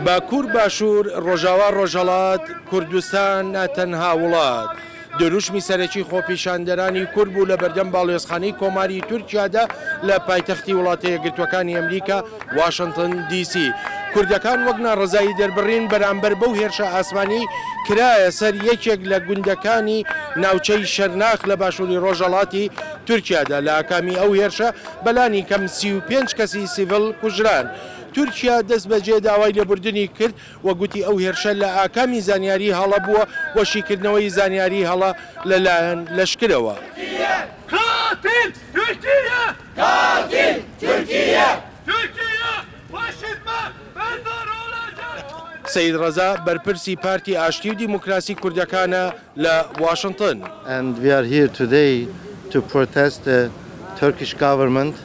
باکوور باشوور ڕۆژاوا ڕۆژهەڵات کوردستان تەنها وڵات دەروشمی سەرەکی خۆپیشاندەرانی کورد بوو لە بەردەم باڵێۆزخانەی کۆماری تورکیادا لە پایتەختی وڵاتە یەکگرتووەکانی ئەمریکا واشنگتن دی سی. کوردەکان وەک ناڕزایی دەربڕین بەرامبەر بەو هێرشە ئاسمانی کرایە سەر یەکێک لە گوندەکانی ناوچەی شەرناخ لە باشووری ڕۆژهەڵاتی تورکیادا. لە ئاکامی ئەو هێرشە بەلانی کەم 35 کەسی سیڤڵ کوژران. تورکیا دەست بەجێ داوای لێبوردنی کرد و گوتی ئەو هێرشە لە ئاکامی زانیاری هەڵە بووە وەشیکردنەوەی زانیاری هەڵە لەلایەن لەشکرەوە. قاتل تورکیە! قاتل تورکیە! تورکیە فاشیزمە بەردەڕ olacak! سەید ڕەزا بەرپرسی پارتی ئاشتی و دیموکراسی کوردەکانە لە واشنگتن. And we are here today to protest the Turkish government.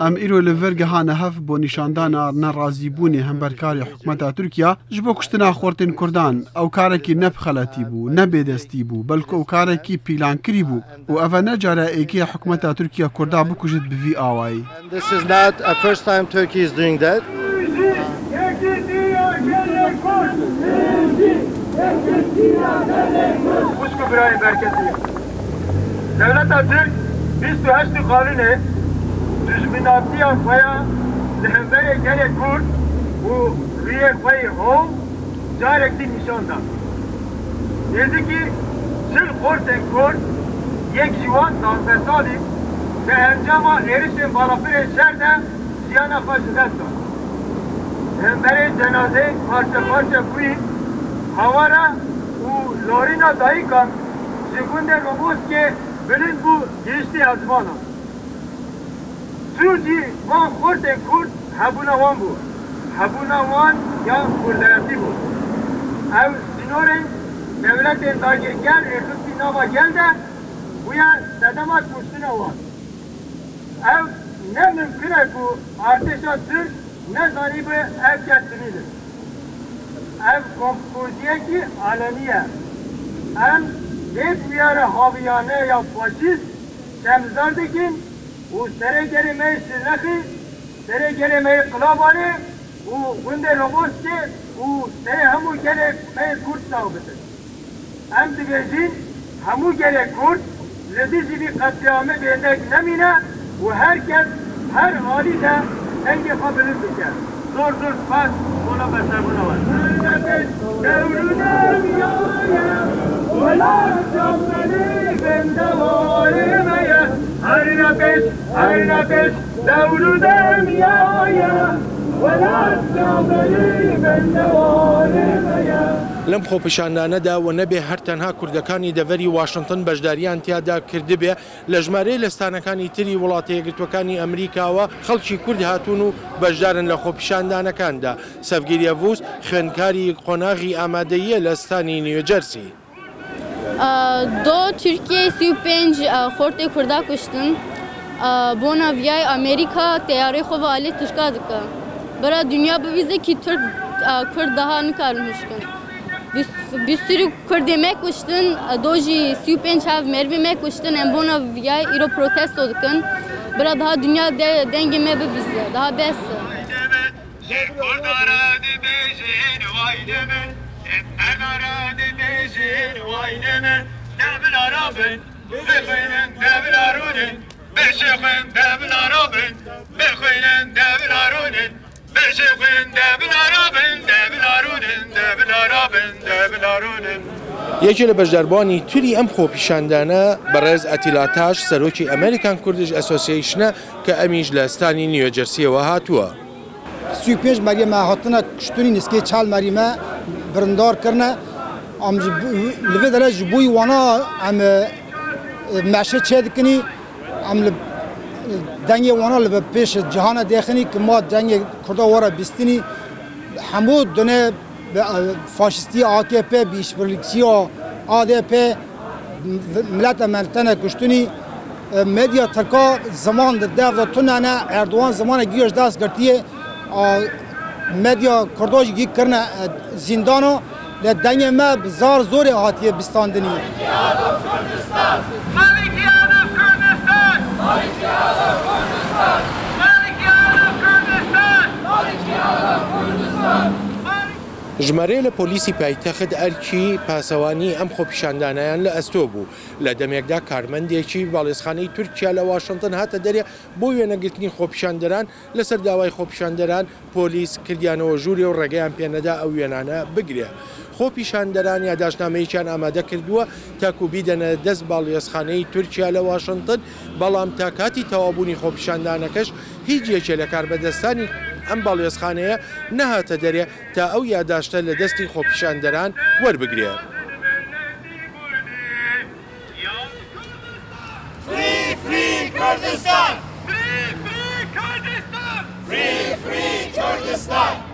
ئەم ئیرۆ لەڤەر گەهانە هەف بۆ نیشاندانە نەڕازیبوونی هەمبەرکاری حکومەتا تورکیا ji بۆ کوشتنا خۆرتên Kurdan ew karekî nepxeletî bû nebêdestî bû belku ew karekî pîlankirî bû û ev e ne cara êkê hikûmeta Tirkiya Kurda bikujit bi vî awayî. This is not a first time Turkey is doing that. Devleta Türk 28 kanunu düşmanatiya xweya li hemberê gelê Kurd û rûyê xwe yê hov carekî nîşan da. Êzikî çil xortên Kurd yek ji wan 16 salî bi encama êrişên balafirê şer de jiyana xwe ji dest dan. Hemberê cenazeyê parça parça bûyî hawara û larîna dayîkan ji gundê Roboskê bilind bû gihîştî hezmanan. Türkiye van xortên Kurd hebûna wan bû. Hebûna wan ya kurdayetî bû. Ew sînorên devletên dagirger êxistî nava gel de bûye sedema kuştina wan. Ev ne mümkün e ku artêşa Türk nezanîbe ev kestinîdir. Ev kompoziyekî alenî ye. Em lê bûyere haviyane ya faşîst temzar dikin û serê gerê me Şirnexî, serê gerê me Qilabanê û gundê Roboskê û serê hemû gelê me Kurd çav bitin. Em dibêjin hemû gelê Kurd li dijî vî qetliamê bêdek nemîne û herkes her halî de dengê xwe bilind bike. Zor zor spas ona beserbûna we. Dewrûne miyaye welat cambenî bendewarê me ye. Her nefes devru demyaya welat cambenî bendewarê me ye. لەم خۆپیشاندانەدا و نەبێ هەر تەنها کوردەکانی دەڤەری واشنگتن بەشداریان تیادا کردبێ لە ژمارەی لەستانەکانی تری وڵاتە یەکگرتووەکانی ئەمریکاوە خەڵکی کورد هاتوون و بەشدارن لە خۆپیشاندانەکاندا. سەفگیریە ڤوس خوێندکاری قۆناغی ئامادەییە لە ستانی نیوجەرسی. دو Türkiye 35 xortê Kurda kuştin bona viyay Amerika teyarê xwe ve alê tişka dike. Bera dünya bivîze ki Türk Kurd daha nikarin hişkin. Bir sürü Kurdê me kuştin do jî 35 hev mervê me kuştin em bona viyay îro protesto dikin. Bera daha dünya dengê me bibîze daha bes. یەکێ لە بەشداربوانی توری ئەم خۆپیشاندانە بەڕێز ئەتیلاتاش سەرۆکی ئەمریکان کوردیش ئەسۆسییشنە کە ئەمیش لە ستانی نیوجەرسیەوە هاتووە. 35 مەریمە هاتنە کشتنی نسکەی چال مەریمە بڕندارکردنە li vê de ji bûyî wana em meşe çê dikinî em li dengê wana li pêş cihana dêxinî ki ma dengê Kurda were bîstinî hemû dune faşîstî AKP bi işbirlikçiya ADP mileta me tene kuştinî medya Tirka zaman di dev de tunane Erdoğan zamana giyoş dest girtiye medya Kurda jî gîk kirine zîndana لە دەنگێ me bi zar zorê hatiye bîstandinî. ژمارە لە پۆلیسی پایتەخت ئەرکی پاسەوانی ئەم خۆپیشاندانیان لە ئەستۆ بوو لە دەمێکدا کارمەندێکی باڵێزخانەی تورکیا لە واشنگتن هاتە دەرێ بۆ وێنەگرتنی خۆپیشاندەران لەسەر داوای خۆپیشاندەران پۆلیس کردیانەوە ژووری و ڕێگەیان پێنەدا ئەو وێنانە بگرێ. خۆپیشاندەران یاداشنامەیەکیان ئامادە کردووە تاکو بیدەنە دەست باڵێزخانەی تورکیا لە واشنگتن، بەڵام تا کاتی تەوابوونی خۆپیشاندانەکەش هیچ یەکێ لە کاربەدەستانی ئەم باڵێزخانەیە نەهاتە دەرێ تا ئەو یاداشتە لە دەستی خۆپیشاندەران وەربگرێ. Free Kurdistan!